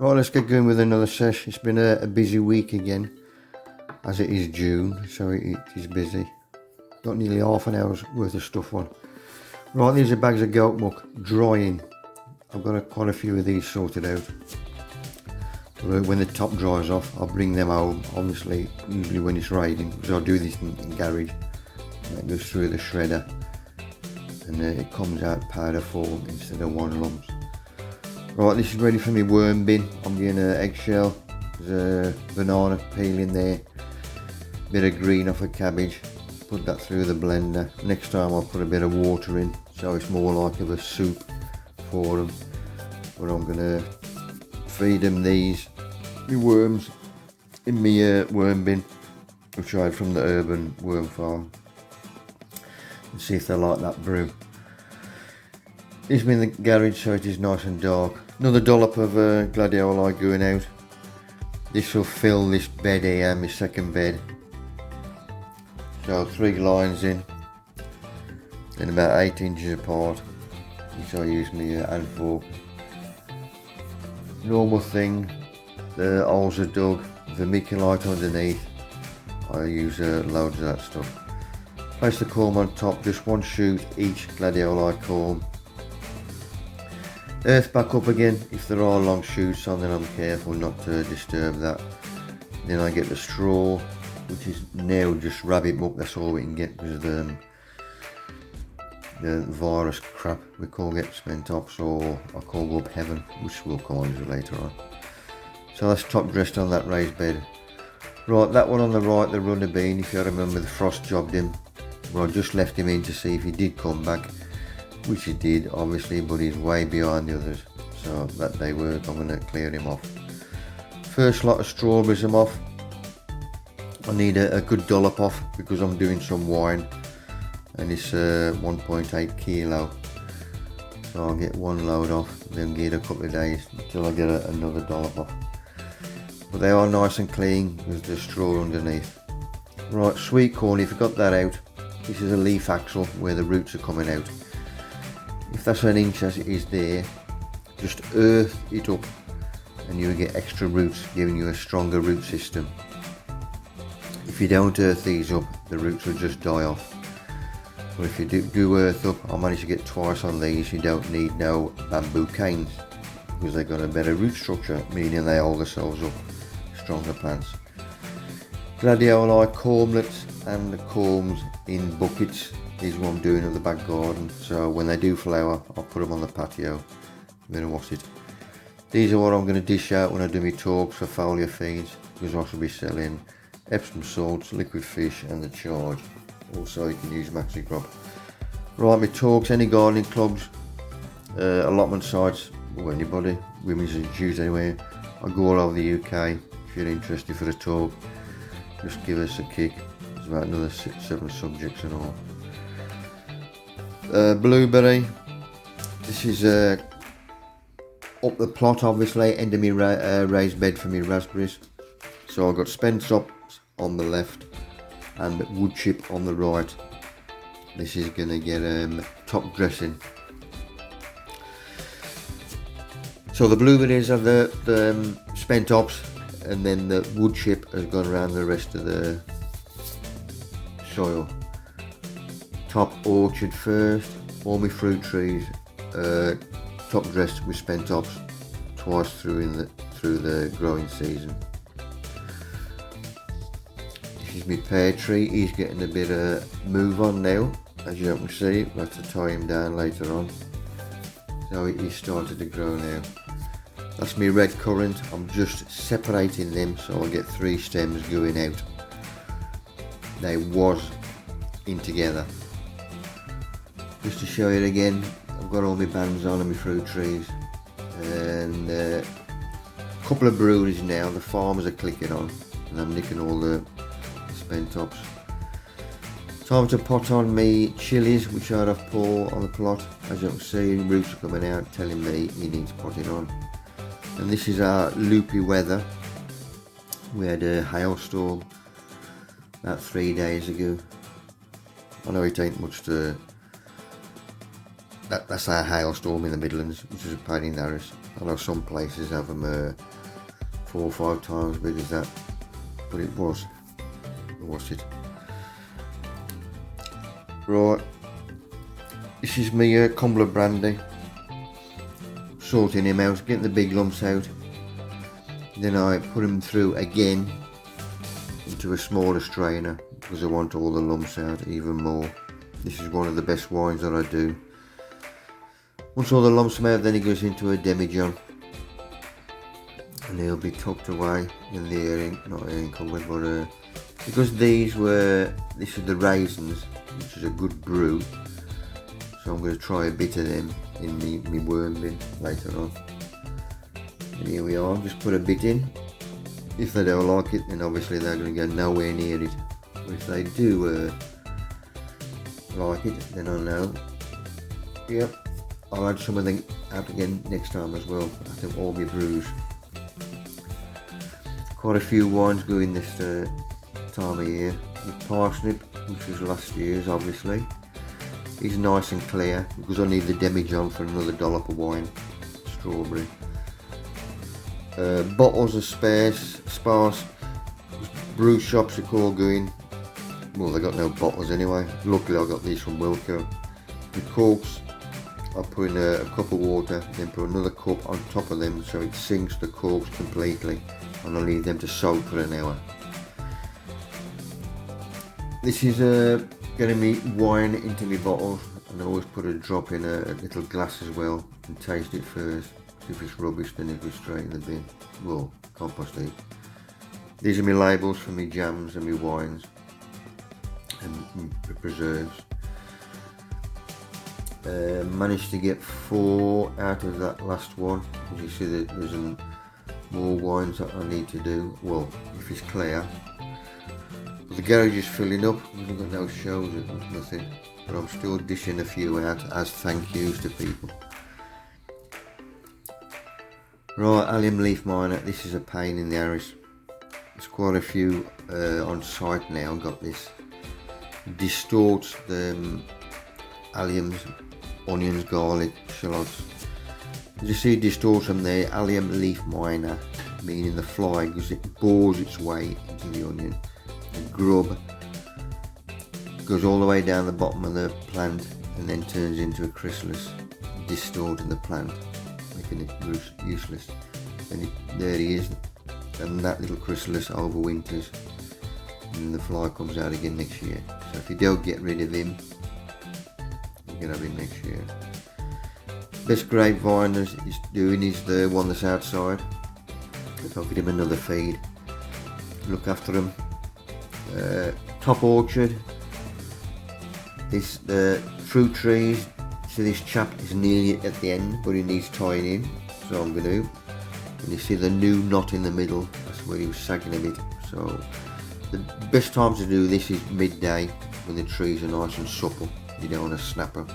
Right, let's get going with another sesh. It's been a busy week again, as it is June, so it is busy. Got nearly half an hour's worth of stuff on. Right, these are bags of goat muck, drying. I've got quite a few of these sorted out. When the top dries off, I'll bring them home, obviously, usually when it's raining, because I'll do this in garage. And it goes through the shredder, and it comes out powder form instead of one lumps. Right, this is ready for my worm bin. I'm doing an eggshell, there's a banana peel in there, bit of green off a cabbage, put that through the blender. Next time I'll put a bit of water in, so it's more like of a soup for them. But I'm going to feed them these, my worms, in my worm bin, which I had from the urban worm farm, and see if they like that brew. This is in the garage, so it is nice and dark. Another dollop of gladioli going out. This will fill this bed here, my second bed. So 3 lines in, and about 8 inches apart, which I use my hand fork. Normal thing, the holes are dug, the Micky light underneath. I use loads of that stuff. Place the comb on top, just one shoot each gladioli comb. Earth back up again. If there are long shoots on, then I'm careful not to disturb that. Then I get the straw, which is now just rabbit muck. That's all we can get because of the virus crap we call get spent tops, or I call go up heaven, which we'll come on to later on. So that's top dressed on that raised bed. Right, that one on the right, the runner bean, if you remember, the frost jobbed him. Well, I just left him in to see if he did come back, which he did obviously, but he's way behind the others, so that day work I'm going to clear him off. First lot of strawberries I'm off. I need a good dollop off because I'm doing some wine, and it's 1.8 kilo, so I'll get one load off, then get a couple of days until I get another dollop off. But they are nice and clean with the straw underneath. Right, sweet corn, if you got that out, this is a leaf axle where the roots are coming out. If that's an inch as it is there, just earth it up and you'll get extra roots, giving you a stronger root system. If you don't earth these up, the roots will just die off. But if you do earth up, I managed to get twice on these. You don't need no bamboo canes because they've got a better root structure, meaning they hold themselves up, stronger plants. Gladioli cormlets and the corms in buckets is what I'm doing at the back garden, so when they do flower I'll put them on the patio. I'm going to wash it. These are what I'm going to dish out when I do my talks for foliar feeds, because I should be selling Epsom salts, liquid fish and the charge. Also you can use maxi crop. Right, my talks, any gardening clubs, allotment sites, or anybody, women's institutes anywhere, I go all over the UK. If you're interested for a talk, just give us a kick. There's about another 7 subjects and all. Blueberry, this is up the plot obviously, end of my raised bed for my raspberries. So I've got spent tops on the left and wood chip on the right. This is going to get top dressing. So the blueberries have the spent tops, and then the wood chip has gone around the rest of the soil. Top orchard first, all my fruit trees top dressed with spent tops twice through the growing season. This is my pear tree. He's getting a bit of move on now, as you can see. We'll have to tie him down later on. So he's started to grow now. That's my red currant. I'm just separating them so I'll get 3 stems going out. They was in together. Just to show you again, I've got all my bands on and my fruit trees, and a couple of breweries now. The farmers are clicking on, and I'm nicking all the spent tops. Time to pot on me chilies, which I have poured on the plot. As you can see, roots are coming out, telling me he needs potting on. And this is our loopy weather. We had a hailstorm about 3 days ago. I know it ain't much to... That's our hailstorm in the Midlands, which is a pain in the arse. I know some places have them 4 or 5 times as big as that, but it was it. Right, this is me Cumber brandy. Sorting him out, getting the big lumps out. Then I put him through again into a smaller strainer because I want all the lumps out even more. This is one of the best wines that I do. Once all the lumps are out, then he goes into a demijohn, and he'll be tucked away in the airing cupboard. But because this is the raisins, which is a good brew, so I'm going to try a bit of them in my worm bin later on. And here we are, just put a bit in. If they don't like it, then obviously they're going to go nowhere near it. But if they do like it, then I know. Yep, I'll add some of them out again next time as well, after all my brews. Quite a few wines go in this time of year. The parsnip, which was last year's obviously, is nice and clear because I need the demijohn for another dollop of wine. Strawberry. Bottles are sparse. Brew shops are all going. Well, they got no bottles anyway. Luckily I got these from Wilco. The corks, I put in a cup of water, then put another cup on top of them so it sinks the corks completely, and I leave them to soak for an hour. This is getting me wine into my bottles, and I always put a drop in a little glass as well and taste it first. If it's rubbish, then it goes straight in the bin. Well, compost heap. These are my labels for my jams and my wines and my preserves. Managed to get 4 out of that last one. As you see, there's more wines that I need to do. Well, if it's clear. But the garage is filling up. We've got no shows, nothing. But I'm still dishing a few out as thank yous to people. Right, allium leaf miner. This is a pain in the arse. There's quite a few on site now. Got this. Distorts the alliums, onions, garlic, shallots. As you see, distorts them there. Allium leaf miner, meaning the fly, because it bores its way into the onion. The grub goes all the way down the bottom of the plant and then turns into a chrysalis, distorting the plant, making it useless. And there he is, and that little chrysalis overwinters, and the fly comes out again next year. So if you don't get rid of him, you can have him next year. Best grapevine is doing is the one that's outside. If I give him another feed, look after him. Top orchard. The fruit trees. So this chap is nearly at the end, but he needs tying in. So I'm going to. And you see the new knot in the middle. That's where he was sagging a bit. So the best time to do this is midday when the trees are nice and supple. You don't want to snap them.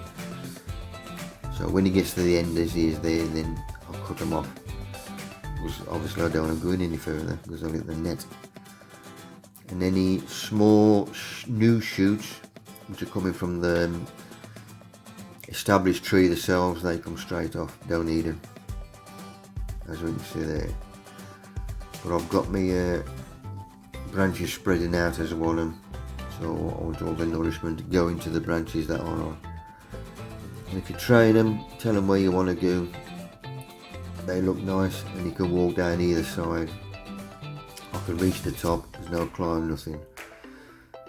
So when he gets to the end as he is there, then I'll cut them off. Because obviously I don't want to go in any further because I'll hit the net. And any small new shoots which are coming from the established tree themselves, they come straight off. Don't need them, as we can see there. But I've got my branches spreading out as I want them, so I want all the nourishment to go into the branches that are on. And if you train them, tell them where you want to go, they look nice, and you can walk down either side. I can reach the top, there's no climb, nothing.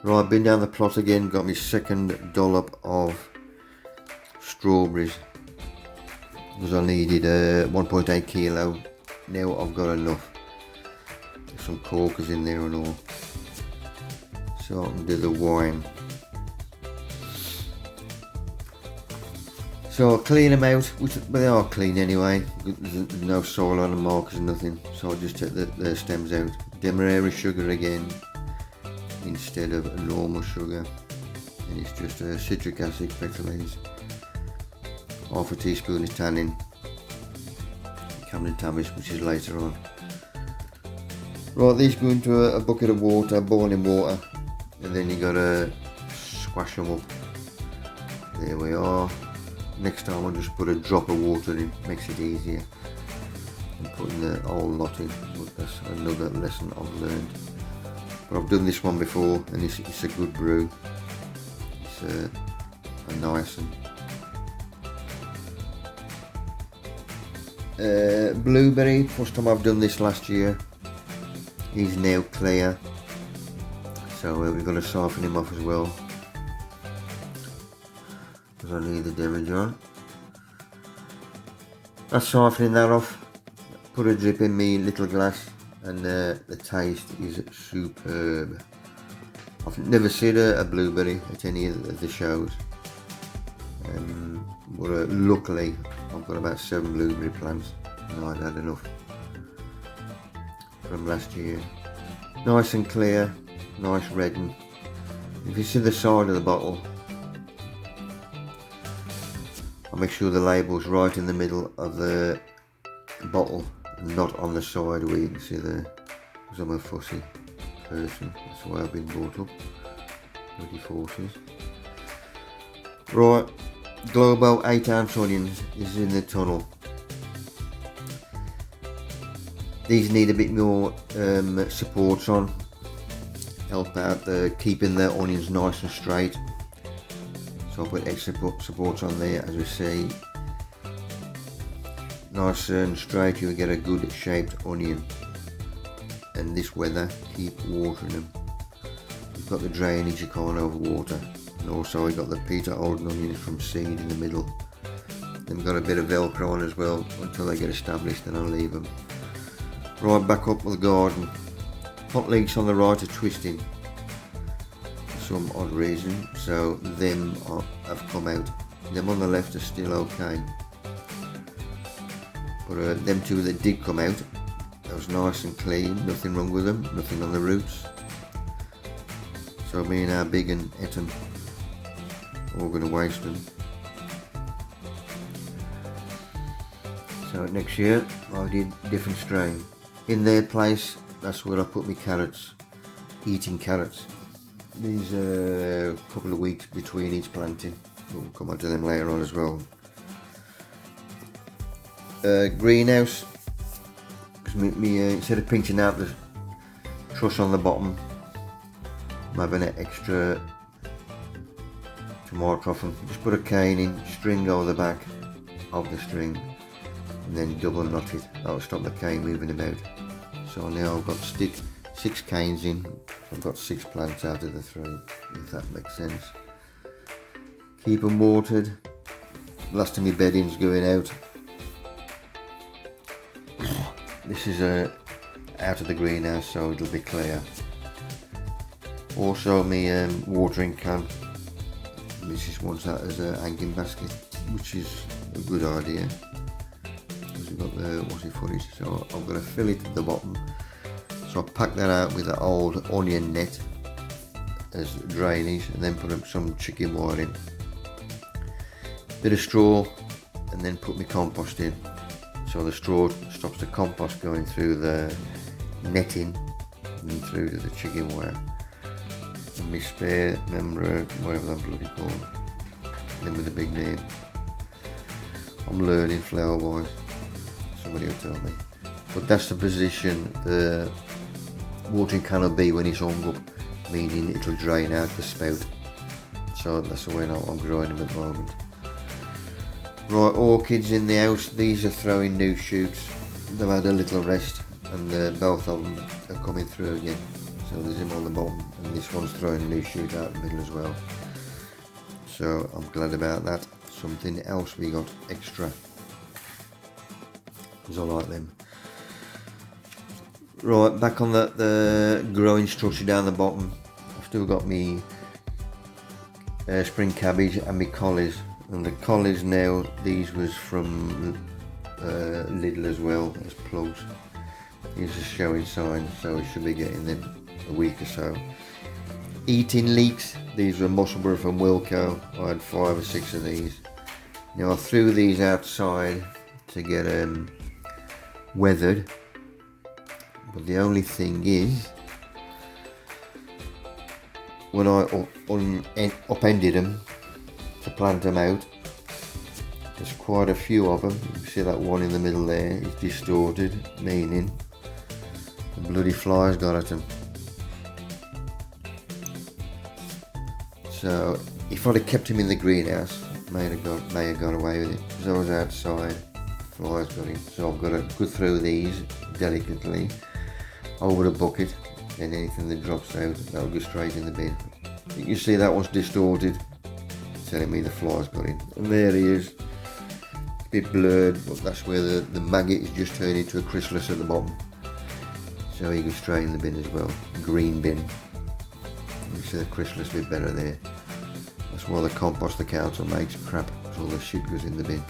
Right, been down the plot again, got my second dollop of strawberries because I needed 1.8 kilo. Now I've got enough. There's some corkers in there and all, so I can do the wine. So I'll clean them out, which they are clean anyway. There's no soil on the markers, nothing. So I'll just take the stems out. Demerara sugar again instead of a normal sugar, and it's just citric acid, petalaise. Half a teaspoon is tannin, Camden Tamis, which is later on. Right, these go into a bucket of water, boiling water, and then you gotta squash them up. There we are. Next time I'll just put a drop of water in, makes it easier. and putting the whole lot in, but that's another lesson I've learned. But I've done this one before, and it's a good brew. It's a nice one. Blueberry, first time I've done this last year. He's now clear, so we're going to soften him off as well, because I need the damage on. That's softening that off. Put a drip in me little glass, and the taste is superb. I've never seen a blueberry at any of the shows, but luckily I've got about 7 blueberry plants, and I'd had enough from last year. Nice and clear, nice red. And if you see the side of the bottle, I'll make sure the label's right in the middle of the bottle, not on the side where you can see the, because I'm a fussy person, that's why I've been brought up, bloody forces. Right, Globo 8-ounce onions is in the tunnel. These need a bit more supports on, help out keeping the onions nice and straight. So I'll put extra supports on there, as we see. Nice and straight, you'll get a good shaped onion. And this weather, keep watering them. You've got the drainage, you can't overwater. And also we've got the Peter Alden onions from seed in the middle. Then we've got a bit of Velcro on as well until they get established, then I'll leave them. Right, back up with the garden. Hot leeks on the right are twisting for some odd reason, so them have come out. Them on the left are still okay. But them two that did come out, that was nice and clean, nothing wrong with them, nothing on the roots. So me and our big and Eton all going to waste them. So next year I did different strain. In their place, that's where I put my carrots, eating carrots. These are a couple of weeks between each planting. We'll come on to them later on as well. Greenhouse, because instead of pinching out the truss on the bottom, I'm having an extra tomato off them. Just put a cane in, string over the back of the string, and then double knot it. That'll stop the cane moving about. So now I've got 6 canes in. I've got 6 plants out of the 3, if that makes sense. Keep them watered. Last of my bedding's going out. This is out of the greenhouse, so it'll be clear. Also my watering can. This is one that as a hanging basket, which is a good idea. Because we've got the what's it for it, so I've got to fill it at the bottom. So I pack that out with an old onion net as drainage, and then put some chicken wire in, bit of straw, and then put my compost in. So the straw stops the compost going through the netting and through to the chicken wire. And my spare member, whatever that bloody called, them with a big name. I'm learning flower wise, somebody will tell me. But that's the position the watering can will be when it's hung up, meaning it'll drain out the spout. So that's the way I'm growing them at the moment. Right, orchids in the house. These are throwing new shoots. They've had a little rest, and both of them are coming through again. So there's him on the bottom, and this one's throwing a new shoot out the middle as well. So I'm glad about that. Something else we got extra, because I like them. Right, back on the growing structure down the bottom. I've still got me spring cabbage and my collies. And the collies now, these was from Lidl as well as plugs. These are showing signs, so we should be getting them a week or so. Eating leeks, these were Musselburgh from Wilco. I had 5 or 6 of these. Now I threw these outside to get weathered, but the only thing is, when I upended them to plant them out, There's quite a few of them. You can see that one in the middle there is distorted, meaning the bloody flies got at them. So if I'd have kept him in the greenhouse, may have got away with it. Because I was outside, flies got in. So I've got to go through these delicately over a bucket, and anything that drops out, that'll go straight in the bin. You can see that one's distorted, telling me the flies got in. And there he is. It's a bit blurred, but that's where the maggot is just turned into a chrysalis at the bottom. So he goes straight in the bin as well. Green bin. You see the chrysalis a bit better there. That's why the compost the council makes crap, because all the shit goes in the bin.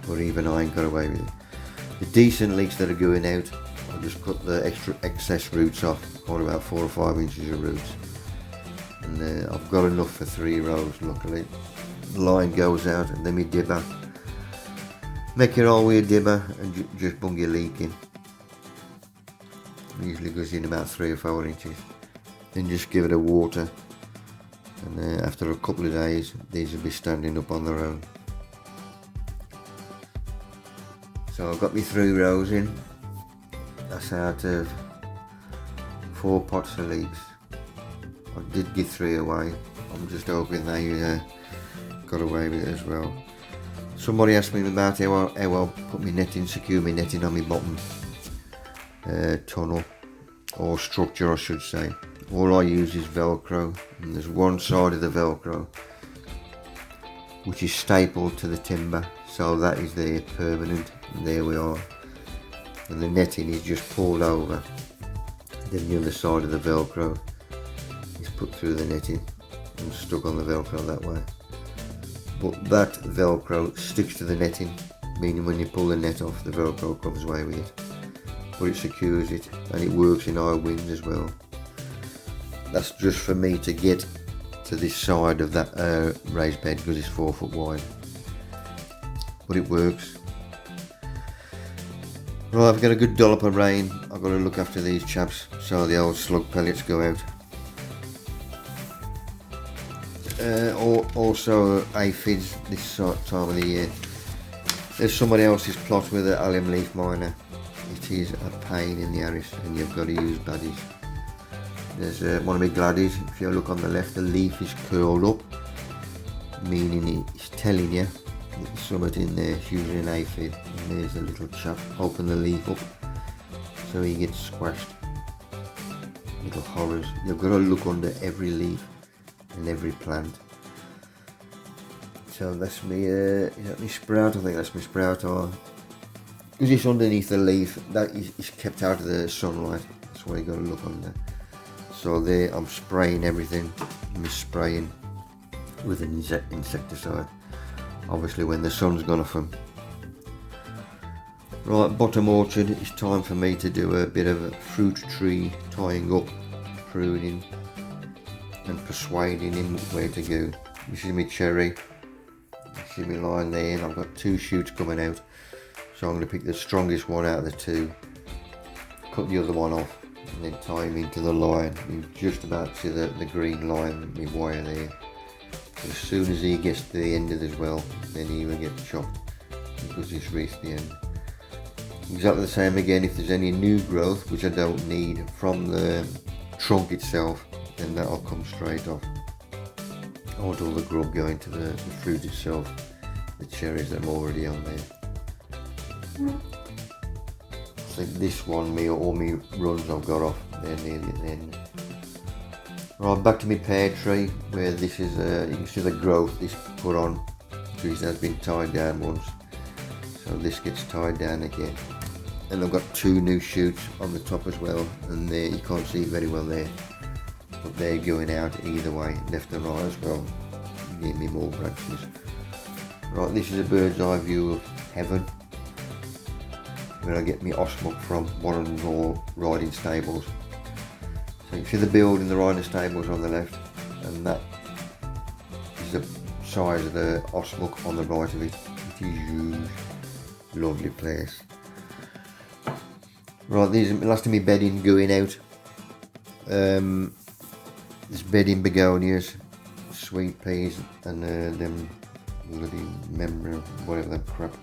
But even I ain't got away with it. The decent leeks that are going out, I'll just cut the excess roots off, probably about 4 or 5 inches of roots. And I've got enough for 3 rows, luckily. The line goes out, and then we dibber. Make your all weird dibber and just bung your leek in. It usually goes in about 3 or 4 inches. Then just give it a water, and after a couple of days these will be standing up on their own. So I've got my 3 rows in. That's out of 4 pots of leeks. I did give 3 away. I'm just hoping they got away with it as well. Somebody asked me about how I put my netting, secure my netting on my bottom tunnel, or structure I should say. All I use is Velcro, and there's one side of the Velcro which is stapled to the timber, so that is there permanent, and there we are. And the netting is just pulled over, then the other side of the Velcro is put through the netting and stuck on the Velcro that way. But that Velcro sticks to the netting, meaning when you pull the net off, the Velcro comes away with it. But it secures it, and it works in high winds as well. That's just for me to get to this side of that raised bed, because it's 4 foot wide. But it works. Right, I've got a good dollop of rain. I've got to look after these chaps so the old slug pellets go out. Also aphids this time of the year. There's somebody else's plot with an allium leaf miner. It is a pain in the arse, and you've got to use baddies. There's one of my gladdies. If you look on the left, the leaf is curled up, meaning it's telling you that there's something in there. It's usually an aphid. And there's a little chap. Open the leaf up so he gets squashed. Little horrors. You've got to look under every leaf and every plant. So that's me. Is that my sprout? I think that's my sprout. Because it's underneath the leaf, that is kept out of the sunlight. That's why you got to look under. So there, I'm spraying everything. I'm spraying with an insecticide. Obviously, when the sun's gone off them. Right, bottom orchard. It's time for me to do a bit of a fruit tree tying up, pruning, and persuading him where to go. This is my cherry. You see me lying there, and I've got 2 shoots coming out. So I'm going to pick the strongest one out of the 2, cut the other one off, and then tie him into the line. You just about see the green line, my wire there. So as soon as he gets to the end of this well, then he will get chopped, because he's reached the end. Exactly the same again, if there's any new growth, which I don't need, from the trunk itself, then that'll come straight off. I want all the grub going to the fruit itself, the cherries that I'm already on there. So this one, all my runs I've got off, they're nearly at the end. Right, back to my pear tree, where this is, you can see the growth this put on, because it has been tied down once. So this gets tied down again. And I've got 2 new shoots on the top as well, and there, you can't see it very well there. But they're going out either way, left and right as well. Give me more branches. Right, this is a bird's eye view of heaven, where I get my osmuck from, one of them all riding stables. So you see the building, the riding stables on the left, and that is the size of the osmuck on the right of it. It is huge, lovely place. Right, these are the last of my bedding going out. This bedding begonias, sweet peas, and them bloody memory, whatever that crap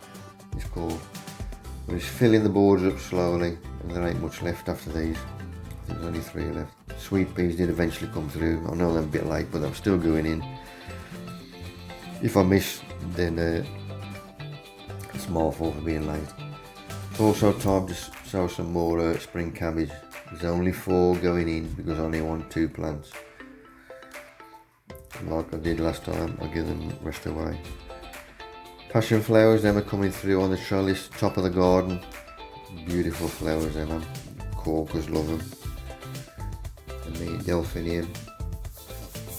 is called. But it's filling the boards up slowly, and there ain't much left after these. I think there's only 3 left. Sweet peas did eventually come through. I know they're a bit late, but I'm still going in. If I miss, then it's my fault for being late. It's also time to sow some more spring cabbage. There's only 4 going in because I only want 2 plants. Like I did last time, I'll give them the rest away. Passion flowers, them are coming through on the trellis, top of the garden. Beautiful flowers, them man. Corkers love them. And the delphinium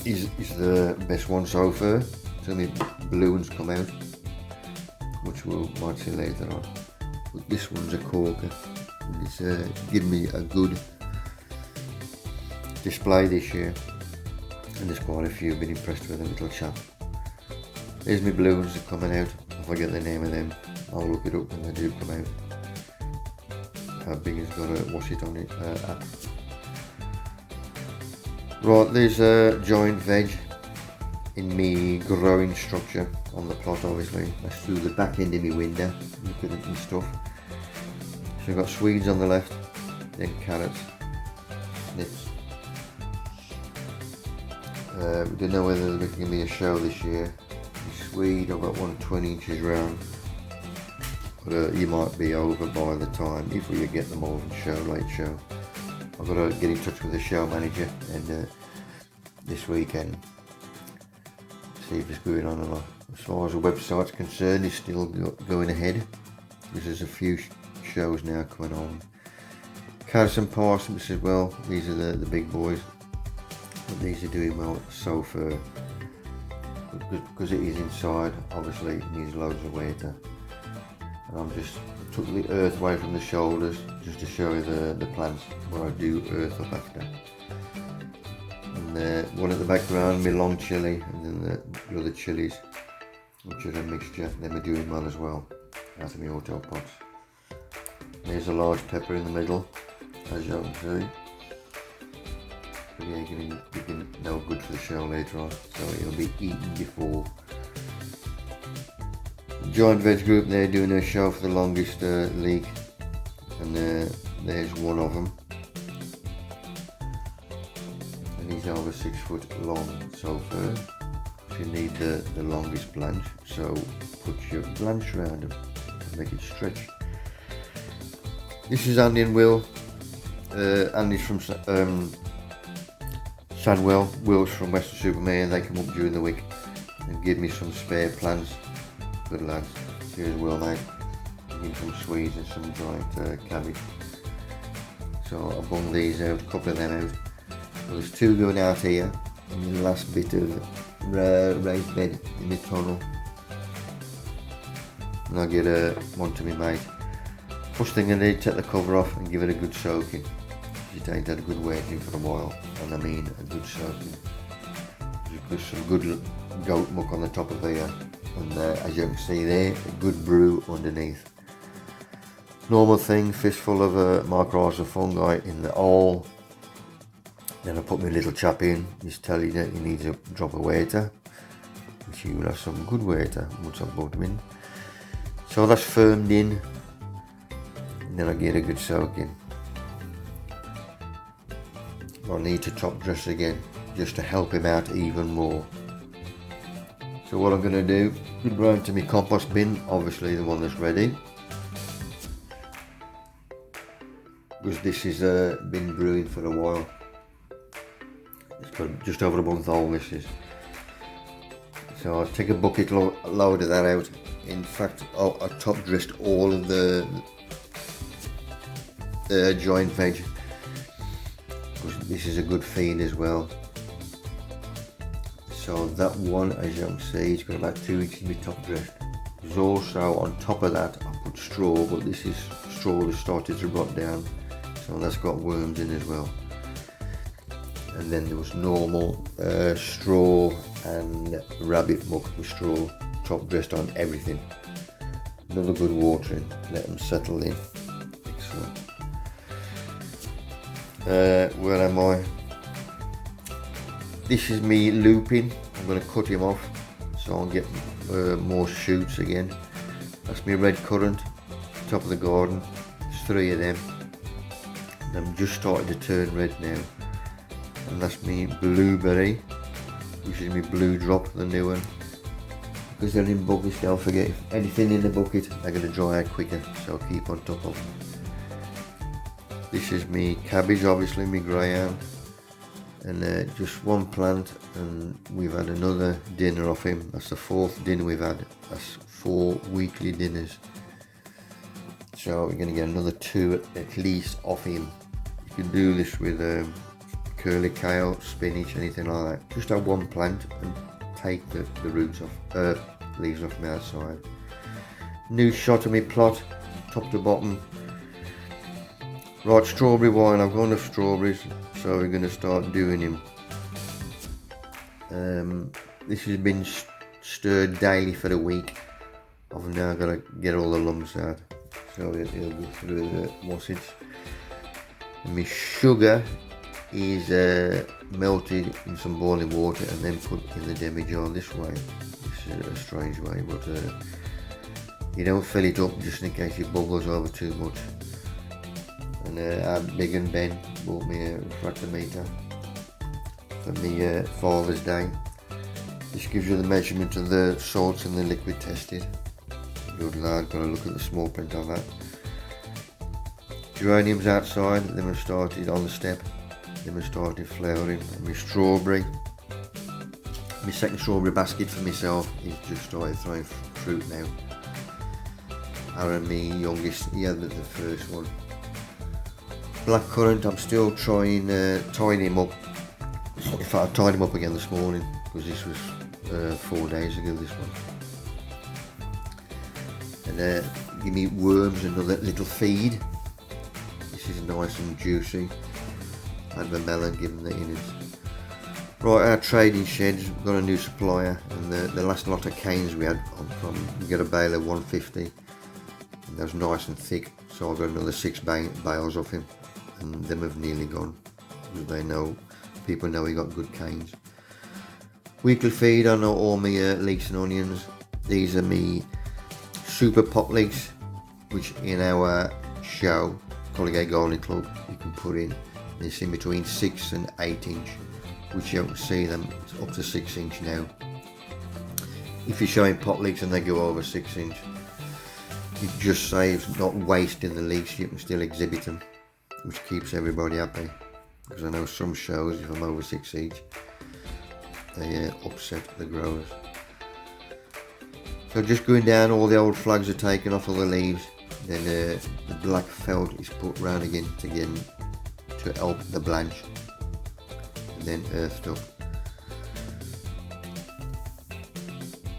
is the best one so far. So many balloons come out, which we'll might see later on. But this one's a corker. And it's given me a good display this year. And there's quite a few, been impressed with the little chap. There's my balloons that are coming out. If I get the name of them, I'll look it up when they do come out. How big it's got a wash it on it app. Right, there's a giant veg in me growing structure on the plot, obviously. That's through the back end of my window. Look at it and stuff. So we've got Swedes on the left, then carrots, snips. We don't know whether there's going to be a show this year. The Swede, I've got one 20 inches round, but you might be over by the time, if we get them all for show, late show. I've got to get in touch with the show manager and this weekend see if it's going on or not. As far as the website's concerned, it's still going ahead because there's a few shows now coming on. Carrots and parsnips as well, these are the big boys. But these are doing well so far. Because it is inside, obviously it needs loads of water. And I'm just took the earth away from the shoulders just to show you the plants where I do earth up after. And one at the background, my long chilli, and then the other chilies, which are a mixture. Them are doing well as well, out of my auto pots. There's a large pepper in the middle, as you can see. But yeah, you can know good for the show later on, so it'll be eaten before. Giant veg group, they're doing their show for the longest league, and there's one of them, and he's over 6 foot long so far. So you need the longest branch, so put your branch around him and make it stretch. This is Andy and Will. Andy's from Sandwell, Will's from Western Superman. They come up during the week and give me some spare plants. Good lads. Cheers, Will, mate. In some Swedes and some giant cabbage. So I bung these out, a couple of them out. Well, there's 2 going out here, and the last bit of raised bed in the tunnel. And I'll get one to me mate. First thing I need, take the cover off and give it a good soaking. It ain't had a good waiting for a while, and I mean a good soaking. There's some good goat muck on the top of here, and as you can see there, a good brew underneath. Normal thing, fistful of mycorrhizal fungi in the hole. Then I put my little chap in. He's telling you that he needs a drop of water, which he will have some good water once I've put him in. So that's firmed in, and then I get a good soaking. I need to top dress again just to help him out even more. So what I'm going to do, put round to my compost bin, obviously the one that's ready, because this has been brewing for a while. It's got just over a month old, this is. So I'll take a bucket load of that out. In fact, I top dressed all of the giant veg. This is a good feed as well. So that one, as you can see, it's got about 2 inches to be top dressed. There's also on top of that I put straw, but this is straw that started to rot down, so that's got worms in as well. And then there was normal straw and rabbit muck with straw, top dressed on everything. Another good watering, let them settle in. Excellent. Where am I? This is me looping. I'm going to cut him off, so I'll get more shoots again. That's my red currant, top of the garden. There's 3 of them. And I'm just starting to turn red now. And that's my blueberry, which is my blue drop, the new one. Because they're in buckets, don't forget, if anything in the bucket, they're going to dry out quicker, so I'll keep on top of them. This is me cabbage, obviously, me greyhound. And just one plant, and we've had another dinner off him. That's the 4th dinner we've had. That's 4 weekly dinners. So we're going to get another 2 at least off him. You can do this with curly kale, spinach, anything like that. Just have one plant and take the roots off, leaves off the outside. New shot of my plot, top to bottom. Right, strawberry wine. I've got enough strawberries, so we're going to start doing him. This has been stirred daily for a week. I've now got to get all the lumps out, so it'll go through the wasage. And my sugar is melted in some boiling water and then put in the demi jar this way. This is a strange way, but you don't fill it up just in case it bubbles over too much. And our Big and Ben bought me a refractometer for my Father's Day. This gives you the measurement of the salts and the liquid tested. Good lad, got to look at the small print on that. Geraniums outside, then we started on the step. Then we started flowering. And my strawberry, my second strawberry basket for myself, he's just started throwing fruit now. Aaron, my youngest, he had the first one. Black currant, I'm still trying tying him up. In fact, I tied him up again this morning because this was 4 days ago, this one. And give me worms another little feed. This is nice and juicy. Add the melon, give them the innards. Right, our trading sheds, we've got a new supplier, and the last lot of canes we had we get a bale of 150, and that was nice and thick, so I got another 6 bales off him, and them have nearly gone, because people know he got good canes. Weekly feed on all my leeks and onions. These are me super pop leeks, which in our show, Colligate Gardening Club, you can put in. It's in between 6 and 8 inch, which you don't see them, it's up to 6 inch now. If you're showing pot leeks and they go over 6 inch, it just saves not wasting the leeks, you can still exhibit them, which keeps everybody happy. Because I know some shows, if I'm over 6 inch, they upset the growers. So just going down, all the old flags are taken off all the leaves, then the black felt is put round again to help the blanch, and then earthed up.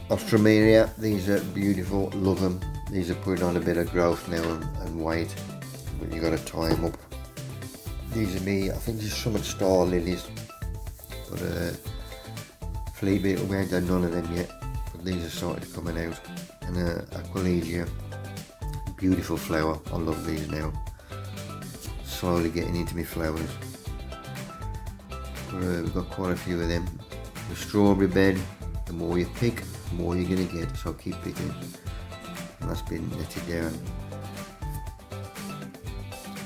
Ostromeria, these are beautiful, love them. These are putting on a bit of growth now and weight, but you got to tie them up. These are me, I think these are some star lilies, but flea beetle, we ain't done none of them yet, but these are started coming out. And Aquilegia, beautiful flower, I love these now. Slowly getting into my flowers. But, we've got quite a few of them. The strawberry bed, the more you pick, the more you're going to get, so keep picking. And that's been netted down.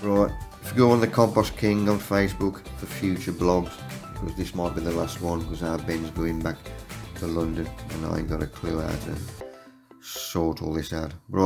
Right, if you go on the Compost King on Facebook for future blogs, because this might be the last one, because our Ben's going back to London and I ain't got a clue how to sort all this out. Right.